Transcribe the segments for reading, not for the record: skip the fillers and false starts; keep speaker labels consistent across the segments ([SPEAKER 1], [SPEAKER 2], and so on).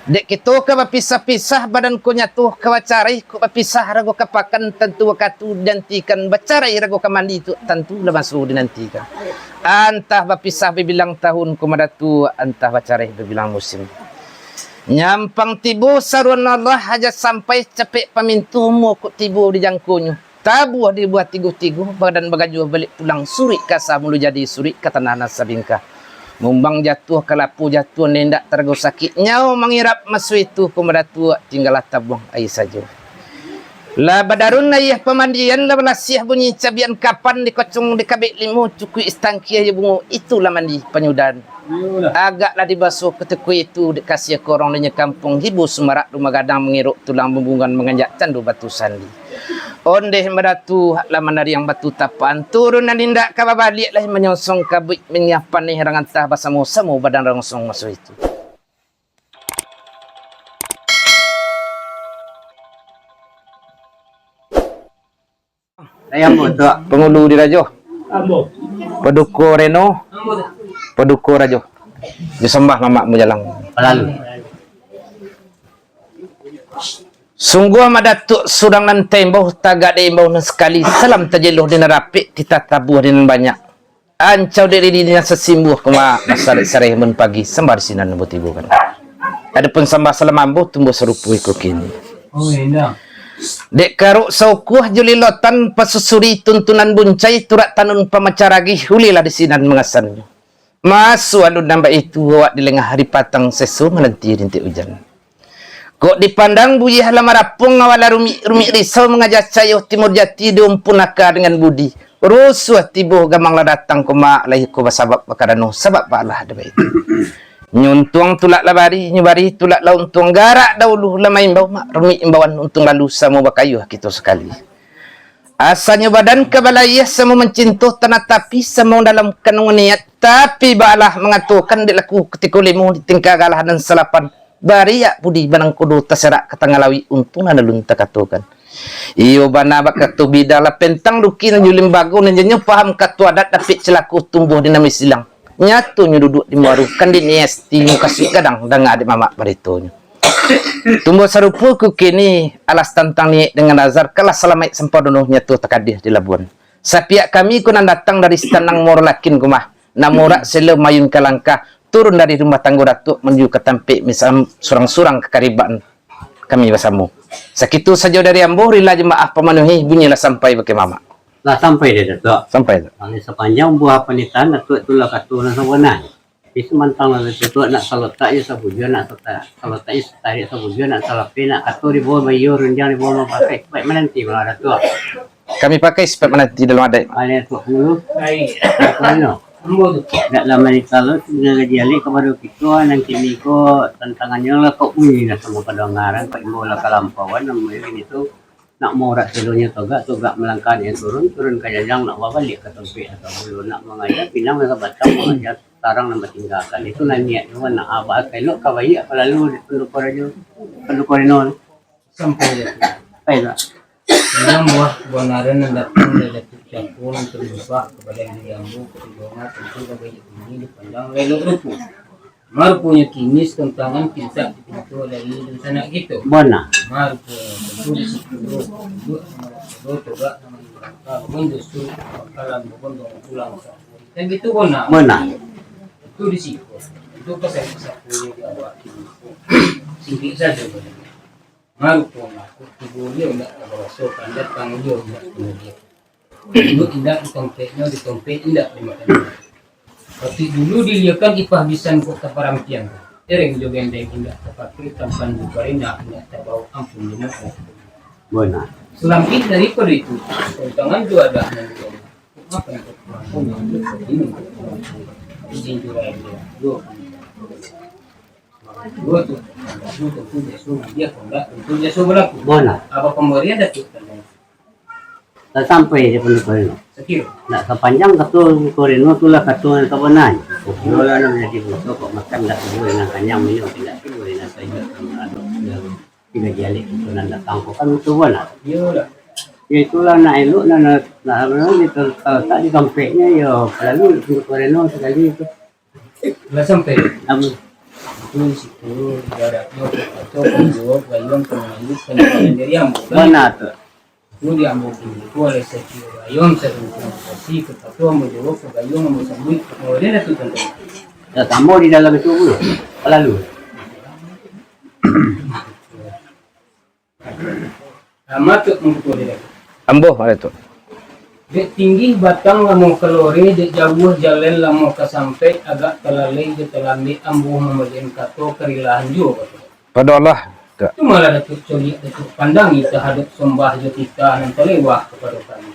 [SPEAKER 1] Dek kita ke berpisah-pisah badan ku nyatu ke wacari ku berpisah ragu kapakan tentu wakatu dinantikan bacarai ragu kamandi tu tentu lemas dinantikan. Antah berpisah bibilang tahun ku madatu antah bacarai bibilang musim. Nyampang tibu saruan Allah aja sampai cepek pamintumu ku tibu di jangkunyu. Tabuh dibuat tigu-tigu badan bagajuh balik pulang suri kasah mulu jadi suri kata nana sabingkah. Mumbang jatuh kalapu jatuh nendak tergo sakit nyau mengirap masu itu kumadatu tinggallah tabung air saja. La badarun ayah pemandian la belasiah bunyi cabian kapan dikocong di kabik limu cukui istangki aja bungu itulah mandi penyudan. Agaklah dibasuh keteku itu dikasih korong di kampung hibu semarak rumah gadang mengiruk tulang bumbungan menganjak candu batu sandi. Ondeh medatu laman dari yang batu tapaan turun dan tindak kaba balik lah menyosong kabut menyapan ni herangan tah basamu samu badan rongsong masuk itu.
[SPEAKER 2] Ayam tu
[SPEAKER 1] Pengulu di Rajo.
[SPEAKER 2] ambo.
[SPEAKER 1] Paduko Reno. Paduko Rajo. Disembah mamakmu jalang.
[SPEAKER 2] Lalu.
[SPEAKER 1] Sungguh madatuk sudang nan tembau tagak de imbau sekali salam tajeluh dina rapik kita tabuh dina banyak. Ancau diri dina sesimbuh kema masarik sareh mun pagi sambar sinan nembut ibu kan. Adapun sambah salamambu tumbuh serupu iku kini.
[SPEAKER 2] Oh enak.
[SPEAKER 1] Dek karuk saukuh julilotan pasusuri tuntunan buncai turak tanun pamacaragi hulilah di sinan mengasannya. Masu alun nambah itu wak di lengah hari patang sesu menanti rintik hujan. Kok dipandang buyih lamarapung awala rumi risau mengajak cayo timur jati diumpunaka dengan budi. Rusuh tibuh gamang lah datang koma lahi ko basabab bakadano sabab balah ada baik. Nyuntuang tulak labari nyubari tulak la untung garak dahulu lama imbau mak rumi imbauan untung lalu samu bakayuh kita sekali. Asalnya badan kebalayah sama mencintuh tanah tapi sama dalam kanungan niat tapi balah mengatukan dilaku ketika limu di tingkah galah dan salapan. Bariak budi banang kudu terserak katangalawi untung na nalun takatukan. Iyo bana bakatu bidala pentang duki na julim bago nanjenyo paham katu adat tapi celaku tumbuh dinamis silang. Nyatu nyo duduk di maru kan di niesti nyo kasih kadang danga adik mamak barito nyo. Tumbuh sarupu ku kini alas tantang ni dengan nazar kelas salamait sempadono nyatu takadih di Labuan. Sapiak kami kunan datang dari setanang morlakin kumah. Namurak selo mayun kalangkah turun dari rumah tangga datuk menuju ke tampik misal surang-surang kekaribaan kami bersama. Sekitu saja dari ambo rila jemaah pemenuhi bunyilah sampai bagi mama.
[SPEAKER 2] Lah sampai dia datuk.
[SPEAKER 1] Sampai.
[SPEAKER 2] Ini sepanjang buah penitan datuk itulah katunan sawanai. Di semantang lah datuk nak salotak ya sabuja nak salotak ya tarik sabuja nak salapi nak katu di bawah mayu renjang di bawah pakai baik menanti malah datuk.
[SPEAKER 1] Kami pakai sebab menanti dalam adai.
[SPEAKER 2] Ada tu dulu. Baik. Mana? Nak lama ni kalau dengan dialek kepada kita nanti ni ko tantangannya lah kau uni lah sama pendengaran kau ibu lah kalampauan namanya ini tu nak mau rak seluruhnya togak melangkah yang turun kajang nak bawa balik ke tempat atau belum nak mengajar pinang mereka batang mengajar tarang nama tinggalkan itu nak niat tu nak abah kalau kau bayi apa lalu pendukor ini sampai tak
[SPEAKER 3] Yang buah naran yang datang dari campur terbuka kepada yang diganggu perjuangan tentu bagi ini dipandang lelok rupu. Marupunya kinis tentangan kita itu dari sana gitu.
[SPEAKER 2] Bona.
[SPEAKER 3] Marupu tentu di situ dua coba nama mendusur bakalan bondong pulang. Dan gitu bona. Itu di situ. Itu pesan punya di awal. Singkir saja. Marupu aku tubuhnya enggak termasuk anda panggil enggak kemudian dulu tidak di tempat tidak dimakan tapi dulu dilihatkan ipah bisan kok keparampian tereng juga endeng enggak terpakai tampan juga enggak terbau ampun lunak
[SPEAKER 2] Bona.
[SPEAKER 3] selampit daripada itu tangan itu ada apa yang ini izin jurai dia dua tu dia berlaku.
[SPEAKER 2] Bona.
[SPEAKER 3] Apa pemberian datuk?
[SPEAKER 2] Tak sampai dia pendukor ini.
[SPEAKER 3] Sekira.
[SPEAKER 2] Nak sepanjang katu koreno tu lah katu yang kawanan. Mula nak menjadi busuk kok makan tak boleh dengan kanyang minum tidak boleh nak saja ada tiga dialek itu nak datang kok kan itu bona.
[SPEAKER 3] Iyalah.
[SPEAKER 2] Ya itulah nak elok nak apa tak di kampeknya ya lalu pendukor koreno sekali itu.
[SPEAKER 3] Lah sampai. Betul di situ ibaratnya atau penjual gayung penyanyi penyanyi dari Ambo kan
[SPEAKER 2] Mana tuh?
[SPEAKER 3] itu di Ambo ini oleh sekian gayung sering kasih ke ketua menjual ke gayung Ambo sambut kemudian itu tentu
[SPEAKER 2] Ya, tamu di dalam itu dulu. Lalu.
[SPEAKER 3] amat tuh mengkutul dia
[SPEAKER 1] Ambo ada tu.
[SPEAKER 3] dek tinggi batang lamu kalori dek jauh jalan lamu kesampai agak telalai dek telambi Ambo membagian kato kerilahan juga
[SPEAKER 1] Pada Allah. Tu.
[SPEAKER 3] itu malah datuk coli datuk pandangi terhadap sembah kita dan telewah kepada kami.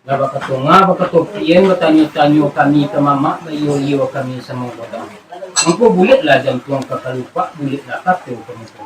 [SPEAKER 3] Laba katunga bakatopian bertanya-tanya kami ke mama bayo kami sama kodang. Mampu bulatlah jantung kakalupa bulatlah katu kemudian.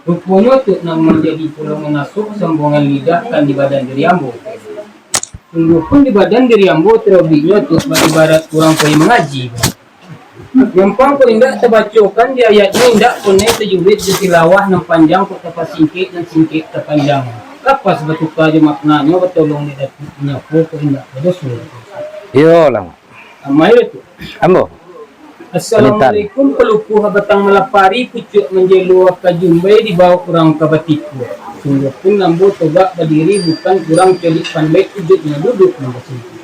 [SPEAKER 3] Rupanya tu nak menjadi pulau menasuk sambungan lidah kan di badan diri ambo. Tunggu pun di badan diri ambo terlebihnya tu ibarat kurang koi mengaji. Yang pang ko indak terbacakan di ayatnya indak punai terjubit di tilawah yang panjang kok tapas singkit dan singkit terpanjang. Kapas bertukar je maknanya bertolong di datuknya ko indak berdosa.
[SPEAKER 1] Yo lah.
[SPEAKER 3] Amai itu.
[SPEAKER 1] Ambo.
[SPEAKER 3] Assalamualaikum peluku batang melapari pucuk menjelu kajumbai di bawah kurang kabatiku. Sungguh pun lambu tobak berdiri bukan kurang celik pandai wujudnya duduk nombor sini.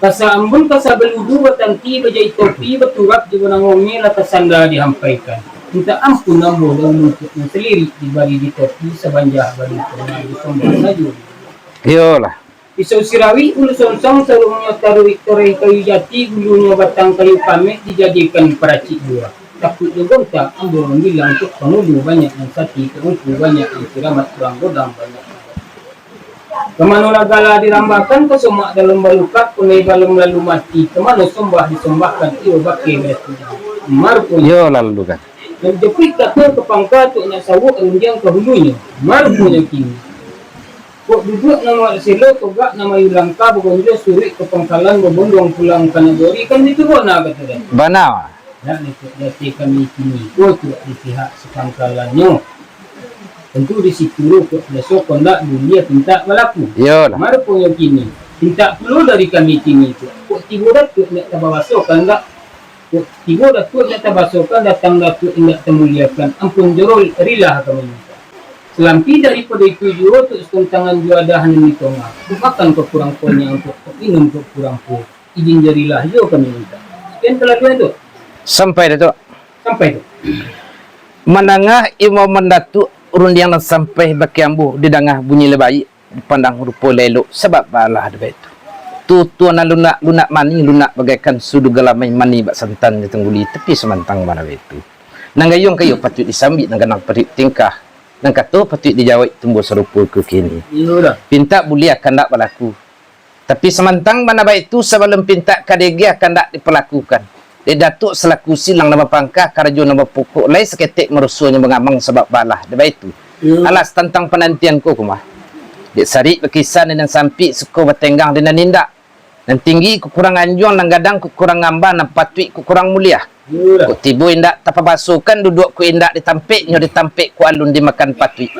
[SPEAKER 3] Kasa ambun kasa beludu bertanti berjai topi berturap di benangongnya latas sanda dihampaikan. Minta ampun lambu dan lututnya selirik dibari di topi sebanjah bari pernah disombong saja.
[SPEAKER 1] Yo lah.
[SPEAKER 3] Pisau sirawi ulu songsong selalu menyotaruhi torai kayu jati bulunya batang kayu kamek dijadikan peracik dua. Takut juga tak ambil bilang untuk penghulu banyak yang sati keungku banyak yang kiramat kurang godang banyak. Kemana lagala dirambakan ke semua dalam balukat punai dalam lalu mati kemana sembah disembahkan iyo bakai berarti. Marpun
[SPEAKER 1] Yo lalu kan.
[SPEAKER 3] dan jepit kata ke pangkat untuk nak sawuk runjang ke hulunya. Marpun yang kini. Kok duduk nama selo togak nama Yulangka begonjo surik ke pangkalan berbondong pulang kanagori kan diturun nak kata dia.
[SPEAKER 1] Bana.
[SPEAKER 3] Dan itu jati kami kini kok di pihak sepangkalannya. Tentu di situ kok besok kondak dunia tinta berlaku.
[SPEAKER 1] Yo lah.
[SPEAKER 3] Mari punya kini tinta perlu dari kami kini tu. Kok tiba datuk nak tabawasokan tak? Kok tiba datuk nak tabawasokan datang datuk nak temuliakan. Ampun jorol rilah kami. Selampi daripada itu juga untuk sekentangan juadahan yang ditongah. Bukakan kekurang poinnya untuk minum kekurang po. Izin jarilah juga kami minta. Sekian kelakuan itu.
[SPEAKER 1] Sampai dah tu.
[SPEAKER 3] Sampai itu.
[SPEAKER 1] Menangah imam mendatuk urun yang sampai baki ambu di dangah bunyi lebay pandang rupa lelok sebab balah ada itu. Tu tuan lunak mani lunak bagaikan sudu galamai mani bak santan di tengguli tepi semantang mana itu. Nanggayong kayu patut disambit nang ganang perit tingkah. Nang kata patut dijawab tumbuh serupa ke kini.
[SPEAKER 3] Iya.
[SPEAKER 1] Pinta boleh akan tak berlaku. Tapi semantang mana baik itu sebelum pinta kadegi akan tak diperlakukan. Dia datuk selaku silang nama pangkah karajo nama pokok lain seketik merusuhnya mengamang sebab balah. Dia baik itu. Alas tentang penantianku kumah. Dia sarik berkisah dan sampi suku bertenggang dengan nindak. Dan tinggi kurang anjuang dan gadang kurang ngambah dan patui kurang mulia. Ku tibu indak tapabasukan duduk ku indak ditampik nyo ditampik ku alun dimakan patui.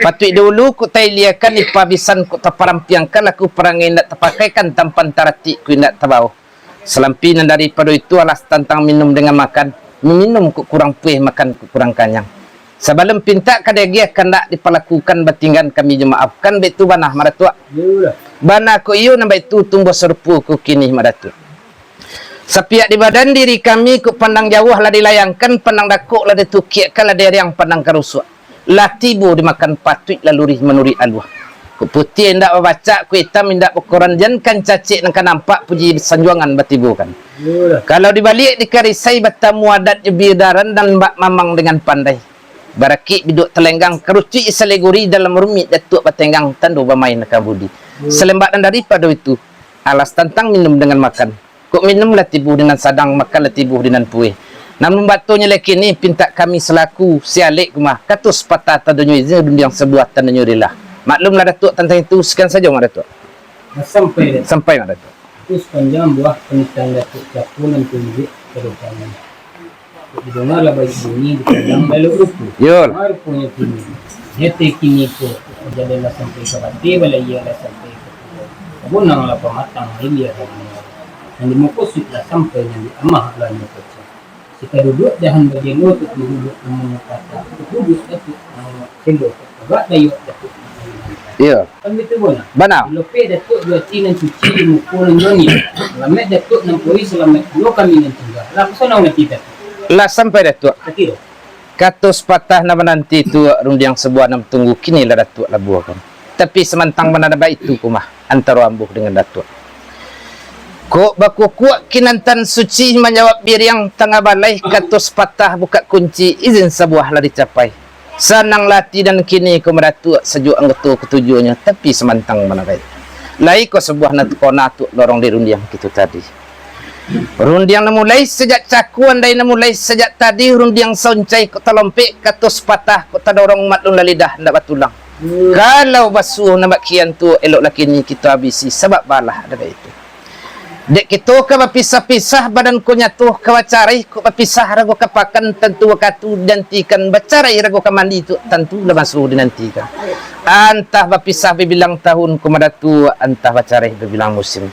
[SPEAKER 1] Patui dulu ku tailiakan ipabisan ku taparampiangkan aku perang indak tapakaikan tampan tarati ku indak tabau. Selampinan daripada itu alas tentang minum dengan makan. Minum ku kurang puih makan ku kurang kanyang. Sebelum pinta kadagi akan tak diperlakukan batinggan kami jemaafkan betu banah maratua. Bana ku iyo nampak itu tumbuh serpu ku kini maratua. Sepiak di badan diri kami ku pandang jauh lah dilayangkan, pandang dakuk lah ditukiakan lah dari yang pandang karusuk. Lah tibu dimakan patut laluri menuri aluah. Ku putih hendak membaca, ku hitam hendak berkoran jankan cacik nak nampak puji sanjuangan batibu kan. Kalau dibalik dikarisai batamu adat jebidaran dan mbak mamang dengan pandai. Barakik biduk telenggang keruci isaleguri dalam rumit datuk batenggang tandu bermain nakabudi. Selembatan daripada itu alas tentang minum dengan makan. Kok minumlah tibu dengan sadang makanlah tibu dengan puih. Namun batunya lagi ni pinta kami selaku sialik kumah katus patah tadunya izin yang sebuah tadunya rilah. Maklumlah datuk tentang itu sekian saja mak datuk. Sampai mak datuk.
[SPEAKER 3] Itu sepanjang buah penitan datuk capunan tunjuk kedepannya. Didengarlah baik bunyi di padang balok rupu.
[SPEAKER 1] Yul.
[SPEAKER 3] Mari punya kini. Hete kini ko jadilah sampai ke bati balaya lah sampai ke. Kabunanglah pematang hilia dan dimukositlah sampai yang diamah lah nyokot. Kita duduk dahan bagian untuk duduk kata duduk datuk sendok agak dayu datuk.
[SPEAKER 1] Ya.
[SPEAKER 3] Kan gitu bona.
[SPEAKER 1] Benar.
[SPEAKER 3] Lepas datuk dua tinan cuci di mukul joni. Selamat datuk nan poi selamat dua kami nan tinggal. Lah kesana nak kita.
[SPEAKER 1] Lah sampai Datuk.
[SPEAKER 3] Kira.
[SPEAKER 1] Katus patah nama nanti tu rundiang sebuah nam tunggu kini lah Datuk labuakan. Tapi semantang mana ada itu kumah antara ambuh dengan Datuk. Kok baku kuat kinantan suci menjawab biriang tengah balai katus patah buka kunci izin sebuah lah dicapai. Sanang lati dan kini ku meratu sejuk anggota ketujuhnya tapi semantang mana baik. Lai ko sebuah natuk lorong di rundiang gitu tadi. Rundiang namulai sejak cakuan dai namulai sejak tadi rundiang soncai ko talompek katus patah ko tadorong matlun lalidah ndak batulang. Kalau basuh nama kian tu elok laki ni kita habisi sebab balah ada itu. Dek kita ke berpisah-pisah badan ko nyatuh ke wacarai ko berpisah rago kapakan tentu wakatu dantikan bacarai rago kamandi tu tentu lah basuh dinantikan. Antah berpisah bilang tahun ko madatu antah bacarai bilang musim.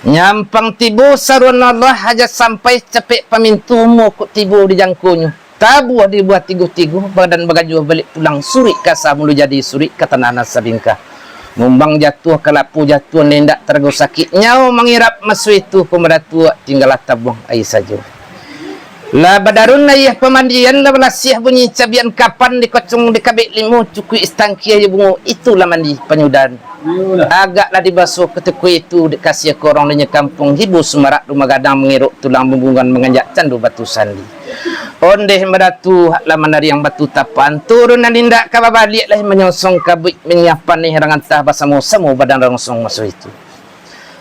[SPEAKER 1] Nyampang tibu saruan Allah hajat sampai cepek pamintumu ko tibu di jangkunyu. Tabuh dibuat tigu-tigu badan bagajuh balik pulang suri kasa mulu jadi suri kata nana sabingkah. Mumbang jatuh kalapu jatuh nendak tergo sakit nyau mengirap masu itu pemeratu tinggal tabung air saja. La badarun ayah pemandian la belasiah bunyi cabian kapan dikocong dikabik limu cukui istangkia ya bungu itulah mandi penyudan. Agaklah dibasuh ketekui itu dikasih ke orang lainnya kampung hibu semarak rumah gadang mengiruk tulang bumbungan menganjak candu batu sandi. Ondeh meratu laman dari yang batu tapan turun dan indak kababalik lah menyosong kabik menyapan ni herangan tah basamu-samu badan rongsong masuk itu.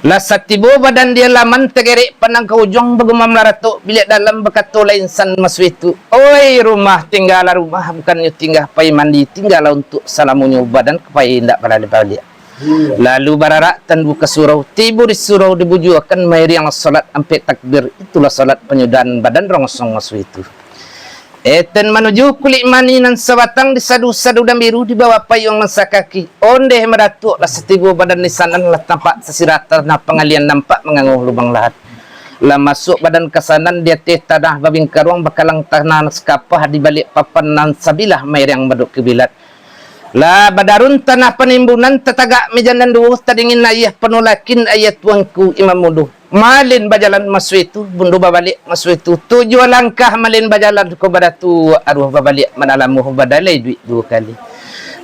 [SPEAKER 1] Lasat tibu badan dia laman tegerik panang ke ujung bergumam laratuk bilik dalam berkata insan masuk itu. Oi rumah tinggallah rumah bukannya tinggal pai mandi tinggallah untuk salamunya badan kepai indak balik-balik. Lalu bararak tandu ke surau tibu di surau dibuju akan mayri yang salat sampai takbir itulah salat penyudahan badan rongsong masuk itu. Eten menuju kulit mani nan sebatang di sadu-sadu dan biru di bawah payung masa kaki. Ondeh meratuk lah setibu badan nisanan lah tampak sesirata nah pengalian nampak menganguh lubang lahat. Lah masuk badan kesanan dia teh tanah babing karuang bakalang tanah sekapah di balik papan nan sabilah mair yang baduk kebilat. Lah badarun tanah penimbunan tetagak mejan dan duo tadingin ayah penolakin ayat tuanku Imam Muduh. Malin bajalan masu itu bundu babalik masu itu tujuh langkah malin bajalan ko badatu aruh babalik manalamu badalai duit dua kali.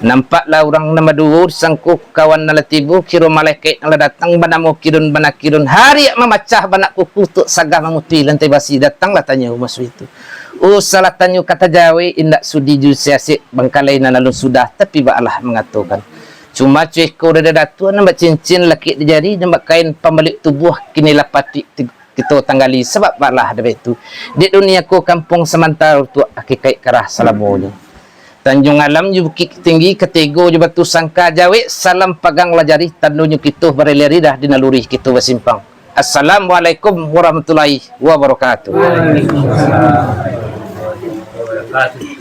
[SPEAKER 1] Nampaklah orang nama dua sangku kawan nalatibu kiro malaikat nala datang banamu kirun bana kirun hari memacah banak kuku tuk sagah mamuti lantai basi datanglah tanya masu itu. Salah tanya kata Jawa indak sudi jusiasik bangkalai nalun sudah tapi baalah mengatakan. Cuma cuy kau dah datu nampak cincin laki di jari nampak kain pembalik tubuh kini lapati kita tanggali sebab balah ada itu. Di dunia ko kampung sementara tu akikai kerah salamunya. Tanjung Alam ju bukit tinggi ketego ju batu sangka Jawa salam pagang lajari tandunya kita berlari dah di naluri kita bersimpang. Assalamualaikum warahmatullahi wabarakatuh.
[SPEAKER 3] Waalaikumsalam warahmatullahi wabarakatuh.